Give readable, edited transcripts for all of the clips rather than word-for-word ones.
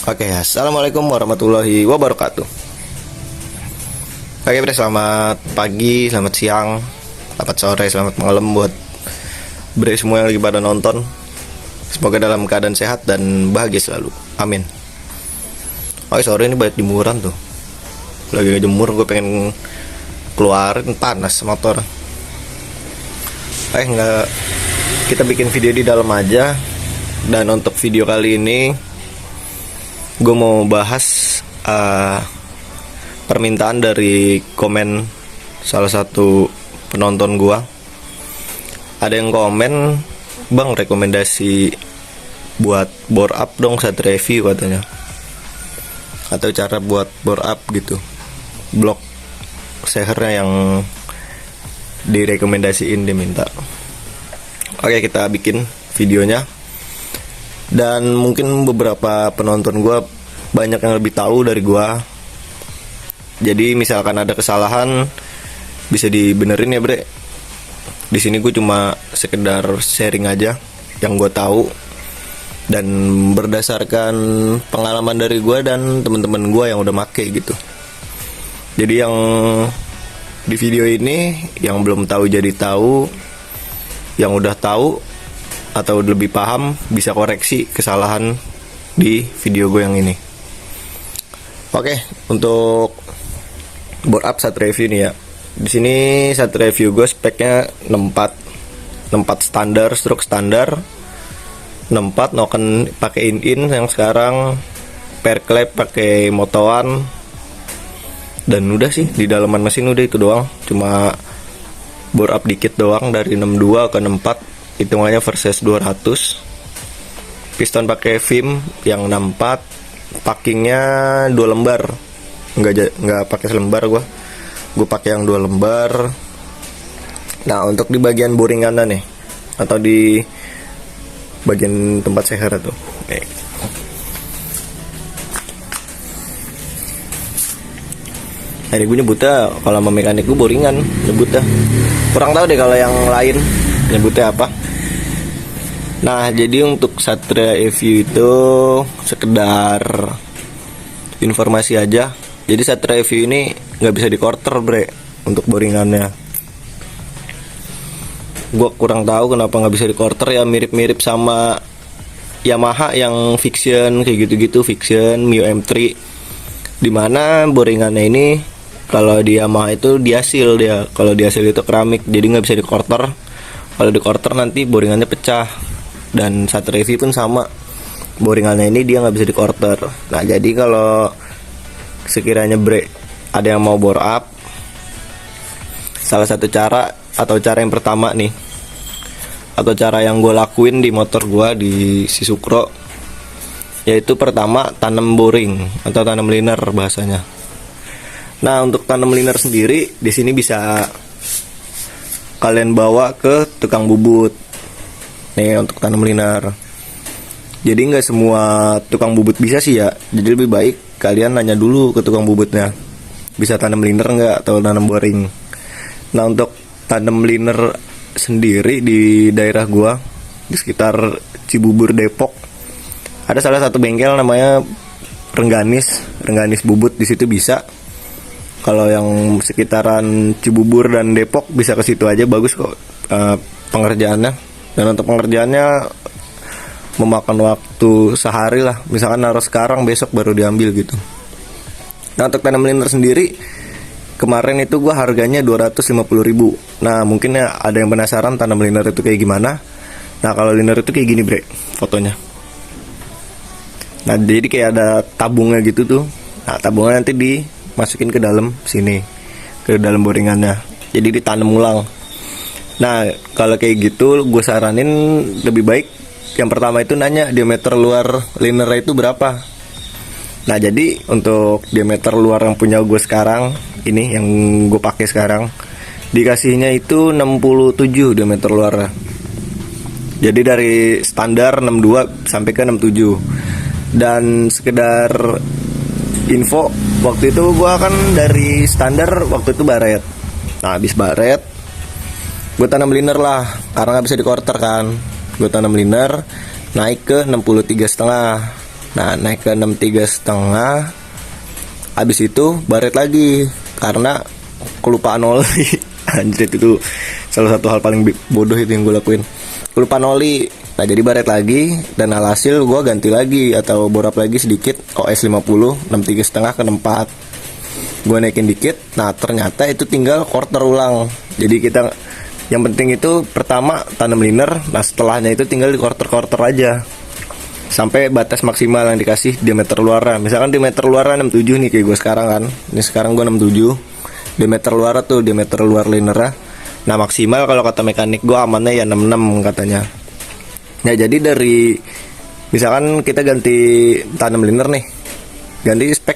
Oke, assalamualaikum warahmatullahi wabarakatuh. Oke, bre, selamat pagi, selamat siang, selamat sore, selamat malam buat bre semua yang lagi pada nonton. Semoga dalam keadaan sehat dan bahagia selalu. Amin. Oke, sore ini banyak jemuran tuh. Lagi ngejemur, gue pengen keluarin, panas motor. Nggak, kita bikin video di dalam aja. Dan untuk video kali ini gue mau bahas permintaan dari komen salah satu penonton gue. Ada yang komen, "Bang, rekomendasi buat bore up dong saat review," katanya, atau cara buat bore up gitu, blok sehernya yang direkomendasiin, diminta. Oke, kita bikin videonya. Dan mungkin beberapa penonton gue banyak yang lebih tahu dari gue. Jadi misalkan ada kesalahan bisa dibenerin ya, bre. Di sini gue cuma sekedar sharing aja yang gue tahu dan berdasarkan pengalaman dari gue dan teman-teman gue yang udah make gitu. Jadi yang di video ini yang belum tahu jadi tahu, yang udah tahu atau lebih paham bisa koreksi kesalahan di video gue yang ini. Oke, untuk board up saat review nih ya. Di sini saat review gue speknya 64 standar, stroke standar, 64 noken pakai in yang sekarang, pair clap pakai motoan, dan udah sih di dalaman mesin udah itu doang. Cuma bore up dikit doang dari 62 ke 64. Hitungannya versus 200. Piston pakai VIM yang 64. Packingnya 2 lembar. Enggak pakai selembar gua pakai yang 2 lembar. Nah, untuk di bagian boringannya nih, atau di bagian tempat seher tuh nih. Ini gue nyebutnya, kalau sama mekanik gue boringan nyebutnya. Kurang tahu deh kalau yang lain nyebutnya apa. Nah, jadi untuk Satria EView itu sekedar informasi aja. Jadi Satria EView ini nggak bisa di quarter, bre, untuk boringannya. Gua kurang tahu kenapa nggak bisa di quarter ya, mirip-mirip sama Yamaha yang Fiction kayak gitu-gitu, Fiction Mio M3. Dimana boringannya ini kalau di Yamaha itu diasil dia, kalau diasil itu keramik, jadi nggak bisa di quarter. Kalau di quarter nanti boringannya pecah. Dan saat review pun sama, boringannya ini dia nggak bisa di quarter. Nah, jadi kalau sekiranya bre ada yang mau bore up, salah satu cara atau cara yang pertama nih, atau cara yang gue lakuin di motor gue di Sisukro, yaitu pertama tanam boring atau tanam liner bahasanya. Nah, untuk tanam liner sendiri di sini bisa kalian bawa ke tukang bubut nih untuk tanam liner. Jadi nggak semua tukang bubut bisa sih ya. Jadi lebih baik kalian nanya dulu ke tukang bubutnya, bisa tanam liner nggak atau tanam boring. Nah, untuk tanam liner sendiri di daerah gua di sekitar Cibubur Depok ada salah satu bengkel namanya Rengganis Bubut. Di situ bisa. Kalau yang sekitaran Cibubur dan Depok bisa ke situ aja, bagus kok pengerjaannya. Dan untuk pengerjaannya memakan waktu sehari lah. Misalkan naruh sekarang, besok baru diambil gitu. Nah, untuk tanam liner sendiri kemarin itu gua harganya 250.000. Nah, mungkin ya ada yang penasaran tanam liner itu kayak gimana. Nah, kalau liner itu kayak gini, bre, fotonya. Nah, jadi kayak ada tabungnya gitu tuh. Nah, tabungnya nanti dimasukin ke dalam sini, ke dalam boringannya, jadi ditanam ulang. Nah, kalau kayak gitu gue saranin lebih baik yang pertama itu nanya diameter luar liner itu berapa. Nah, jadi untuk diameter luar yang punya gue sekarang ini, yang gue pakai sekarang, dikasihnya itu 67 diameter luar. Jadi dari standar 62 sampai ke 67. Dan sekedar info, waktu itu gue kan dari standar waktu itu baret. Nah, habis baret gue tanam liner lah, karena nggak bisa di quarter kan. Gue tanam liner naik ke 63,5. Nah naik ke 63,5. Habis itu baret lagi karena kelupaan oli. Anjir, itu salah satu hal paling bodoh itu yang gue lakuin, kelupaan oli. Nah jadi baret lagi, dan alhasil gue ganti lagi atau borap lagi sedikit OS 50 63,5 ke 64. Gue naikin dikit. Nah ternyata itu tinggal quarter ulang. Jadi kita yang penting itu pertama tanam liner. Nah setelahnya itu tinggal di quarter aja sampai batas maksimal yang dikasih diameter luarnya. Misalkan diameter luarnya 67 nih kayak gue sekarang kan. Ini sekarang gue 67. Diameter luarnya tuh diameter luar linernya. Nah maksimal kalau kata mekanik gue amannya ya 66 katanya. Nah jadi dari misalkan kita ganti tanam liner nih, ganti spek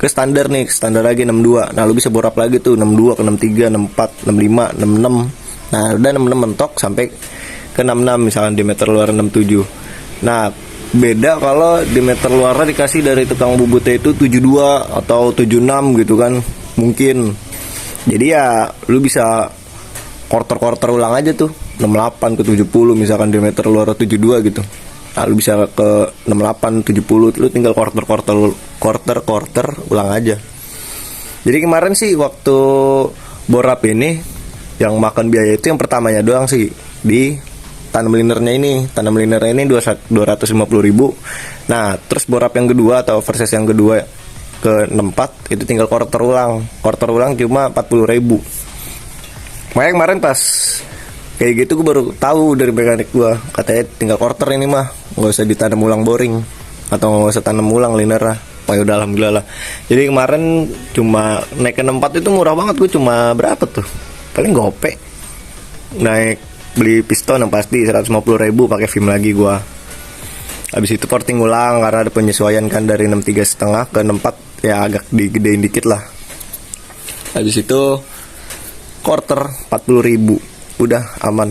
ke standar nih, ke standar lagi 62. Nah lu bisa borap lagi tuh 62 ke 63, 64, 65, 66. Nah udah 66 mentok sampai ke 66 misalkan diameter luar 67. Nah beda kalau diameter luarnya dikasih dari tukang bubutnya itu 72 atau 76 gitu kan mungkin. Jadi ya lu bisa quarter ulang aja tuh 68 ke 70 misalkan diameter luar 72 gitu. Nah lu bisa ke 68 70, lu tinggal quarter ulang aja. Jadi kemarin sih waktu borap ini yang makan biaya itu yang pertamanya doang sih di tanam linernya ini. Tanam linernya ini 250.000. Nah terus borap yang kedua atau versus yang kedua ke 64 itu tinggal quarter ulang cuma 40.000. Makanya kemarin pas kayak gitu gue baru tahu dari mekanik gue, katanya tinggal quarter ini mah, nggak usah ditanam ulang boring atau nggak usah tanam ulang linernya. Wah udah alhamdulillah lah. Jadi kemarin cuma naik ke 64 itu murah banget. Gue cuma berapa tuh, paling gope naik beli piston yang pasti 150.000 pakai film lagi gua. Habis itu porting ulang karena ada penyesuaian kan dari 63,5 ke 64 ya agak digedein dikit lah. Habis itu quarter 40.000 udah aman.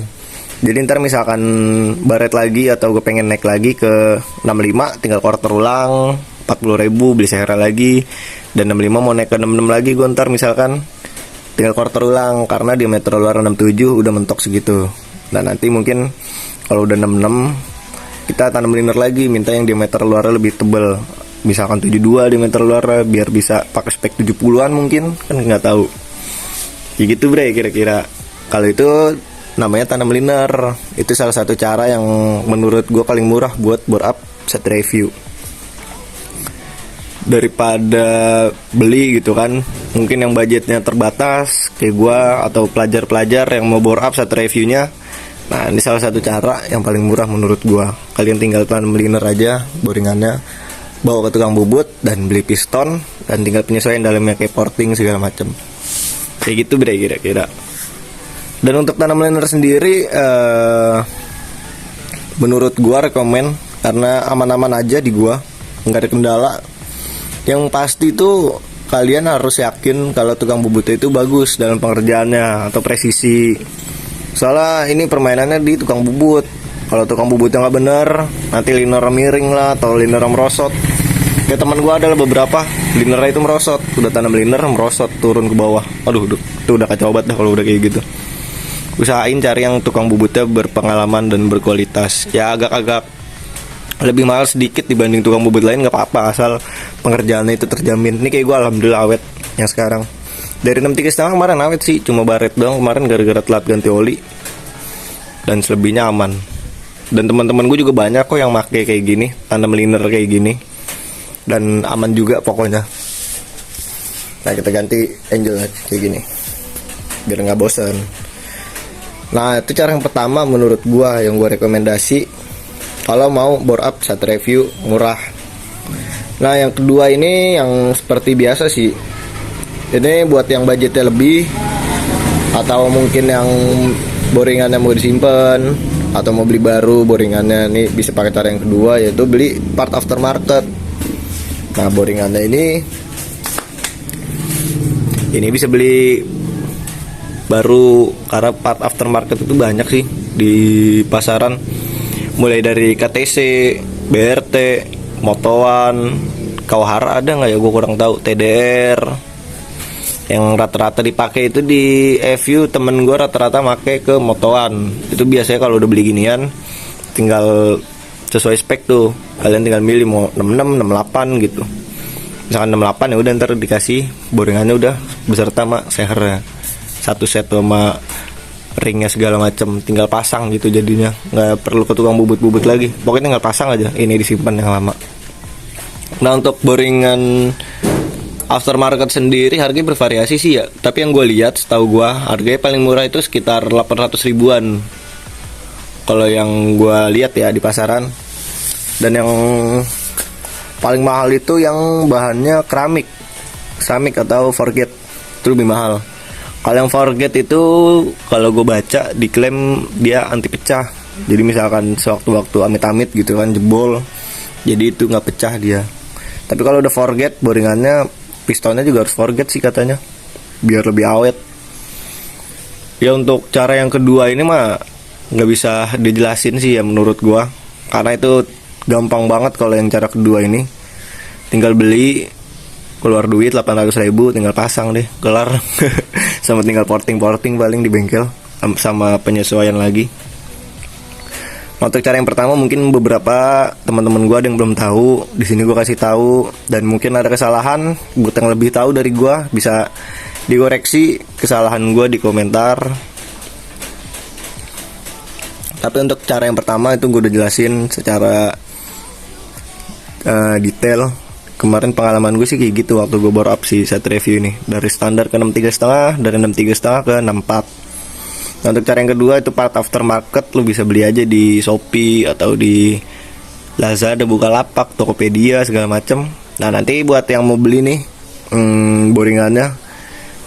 Jadi ntar misalkan baret lagi atau gue pengen naik lagi ke 65 tinggal quarter ulang 40.000 beli sehera lagi, dan 65 mau naik ke 66 lagi gue ntar misalkan tinggal quarter ulang karena diameter luar 67 udah mentok segitu. Nah nanti mungkin kalau udah 66 kita tanam liner lagi, minta yang diameter luarnya lebih tebal, misalkan 72 diameter luarnya biar bisa pakai spek 70-an mungkin, kan nggak tahu. Ya gitu bre kira-kira. Kalau itu namanya tanam liner. Itu salah satu cara yang menurut gue paling murah buat bore up set review. Daripada beli gitu kan, mungkin yang budgetnya terbatas kayak gue atau pelajar-pelajar yang mau bore up set reviewnya. Nah ini salah satu cara yang paling murah menurut gua. Kalian tinggal tanam liner aja boringannya, bawa ke tukang bubut dan beli piston, dan tinggal penyesuaian dalamnya kayak porting segala macam. Kayak gitu bre kira-kira. Dan untuk tanam liner sendiri menurut gua rekomen karena aman-aman aja di gua, nggak ada kendala. Yang pasti tuh kalian harus yakin kalau tukang bubutnya itu bagus dalam pengerjaannya atau presisi. Soalnya ini permainannya di tukang bubut. Kalau tukang bubutnya nggak bener, nanti liner miring lah atau liner merosot. Kayak teman gue adalah beberapa liner itu merosot, udah tanam liner merosot turun ke bawah. Aduh, itu udah kacau banget dah kalau udah kayak gitu. Usahain cari yang tukang bubutnya berpengalaman dan berkualitas. Ya agak-agak lebih mahal sedikit dibanding tukang bubut lain nggak apa-apa asal pengerjaannya itu terjamin. Ini kayak gue alhamdulillah awet yang sekarang. Dari 63,5 kemarin awet sih, cuma baret doang kemarin gara-gara telat ganti oli. Dan selebihnya aman. Dan teman-teman gue juga banyak kok yang make kayak gini, tanam liner kayak gini. Dan aman juga pokoknya. Nah kita ganti angel kayak gini biar nggak bosan. Nah itu cara yang pertama menurut gue yang gue rekomendasi kalau mau bore up set review murah. Nah yang kedua ini yang seperti biasa sih, ini buat yang budgetnya lebih atau mungkin yang boringannya mau disimpan atau mau beli baru boringannya, nih bisa pakai cara yang kedua yaitu beli part aftermarket. Nah boringannya ini bisa beli baru karena part aftermarket itu banyak sih di pasaran, mulai dari KTC, BRT, Motoan, Kawahara ada nggak ya gue kurang tahu, TDR. Yang rata-rata dipakai itu di EView, temen gue rata-rata make ke Motoan. Itu biasanya kalau udah beli ginian tinggal sesuai spek tuh. Kalian tinggal milih mau 66, 68 gitu. Misalkan 68 ya udah ntar dikasih boringannya udah beserta sama sehernya. Satu set sama ringnya segala macam, tinggal pasang gitu jadinya. Nggak perlu ke tukang bubut-bubut lagi. Pokoknya tinggal pasang aja. Ini disimpan yang lama. Nah, untuk boringan aftermarket sendiri harganya bervariasi sih ya. Tapi yang gue lihat, setahu gue harganya paling murah itu sekitar 800 ribuan. Kalau yang gue lihat ya di pasaran. Dan yang paling mahal itu yang bahannya keramik atau forget, itu lebih mahal. Kalau yang forget itu kalau gue baca diklaim dia anti pecah. Jadi misalkan sewaktu-waktu amit-amit gitu kan jebol, jadi itu nggak pecah dia. Tapi kalau udah forget boringannya, pistonnya juga harus forget sih katanya, biar lebih awet. Ya untuk cara yang kedua ini mah nggak bisa dijelasin sih ya menurut gua, karena itu gampang banget. Kalau yang cara kedua ini tinggal beli, keluar duit 800 ribu, tinggal pasang deh, kelar. Sama tinggal porting paling di bengkel, sama penyesuaian lagi. Untuk cara yang pertama mungkin beberapa teman-teman gue ada yang belum tahu, di sini gue kasih tahu, dan mungkin ada kesalahan. Buat yang lebih tahu dari gue bisa dikoreksi kesalahan gue di komentar. Tapi untuk cara yang pertama itu gue udah jelasin secara detail. Kemarin pengalaman gue sih kayak gitu waktu gue bore up si set review ini, dari standar ke 63,5, dari 63,5 ke 64. Nah, untuk cara yang kedua itu part aftermarket, lu bisa beli aja di Shopee atau di Lazada, Bukalapak, Tokopedia segala macem. Nah, nanti buat yang mau beli nih boringannya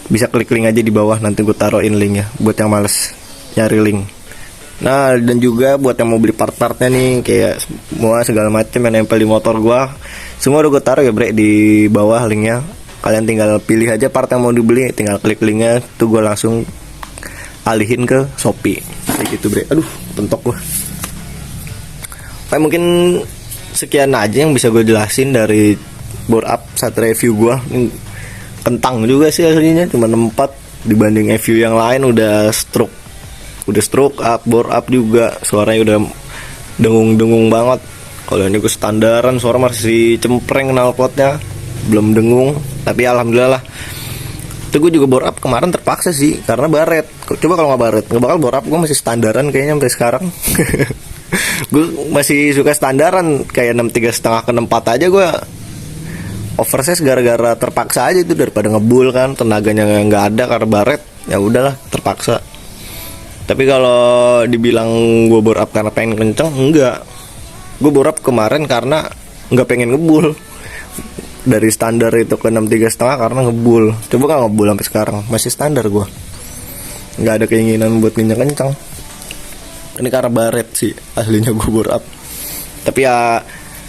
bisa klik link aja di bawah, nanti gue taruhin linknya buat yang males nyari link. Nah, dan juga buat yang mau beli part-partnya nih, kayak semua segala macem yang nempel di motor gue, semua udah gue taruh ya bre di bawah linknya. Kalian tinggal pilih aja part yang mau dibeli, tinggal klik linknya, tuh gue langsung alihin ke Shopee kayak gitu bre. Aduh, pentok gua. Kayak mungkin sekian aja yang bisa gue jelasin dari bore up saat review gua. Kentang juga sih aslinya, cuma 4 dibanding review yang lain udah stroke up, bore up juga suaranya udah dengung banget. Kalau ini gue standaran suara masih cempreng, knalpotnya belum dengung, tapi alhamdulillah lah. Itu gue juga bore up kemarin terpaksa sih karena baret. Coba kalau nggak baret nggak bakal bore up. Gue masih standaran kayaknya sampai sekarang. Gue masih suka standaran kayak 63,5 ke 64 aja gue oversize gara-gara terpaksa aja itu, daripada ngebul kan tenaganya nggak ada karena baret. Ya udahlah terpaksa. Tapi kalau dibilang gue bore up karena pengen kenceng, enggak. Gue bore up kemarin karena nggak pengen ngebul. Dari standar itu ke 63,5 karena ngebul. Coba kan ngebul sampai sekarang masih standar gue, nggak ada keinginan buat kencang. Ini karena baret sih aslinya gue bore up. Tapi ya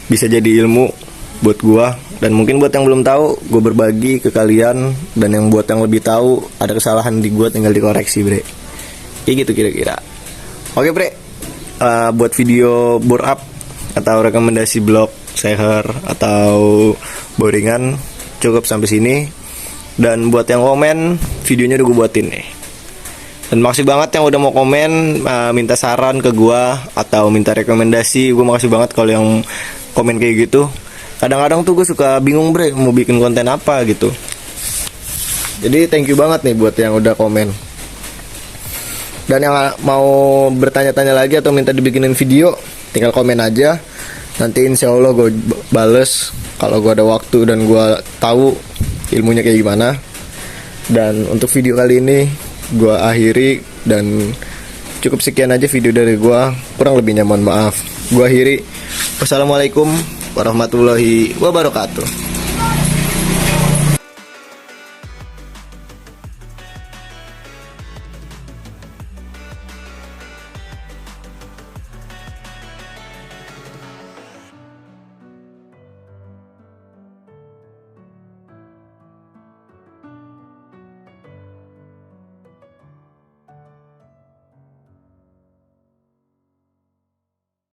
bisa jadi ilmu buat gue, dan mungkin buat yang belum tahu gue berbagi ke kalian, dan yang buat yang lebih tahu ada kesalahan di gue tinggal dikoreksi bre. Kayak gitu kira-kira. Oke bre, buat video bore up atau rekomendasi blog seher atau boringan cukup sampai sini. Dan buat yang komen, videonya udah gue buatin nih. Dan makasih banget yang udah mau komen, minta saran ke gue atau minta rekomendasi. Gue makasih banget kalau yang komen kayak gitu. Kadang-kadang tuh gue suka bingung bre mau bikin konten apa gitu. Jadi thank you banget nih buat yang udah komen. Dan yang mau bertanya-tanya lagi atau minta dibikinin video, tinggal komen aja. Nanti insya Allah gue bales kalau gue ada waktu dan gue tahu ilmunya kayak gimana. Dan untuk video kali ini gue akhiri, dan cukup sekian aja video dari gue. Kurang lebihnya mohon maaf. Gue akhiri. Wassalamualaikum warahmatullahi wabarakatuh.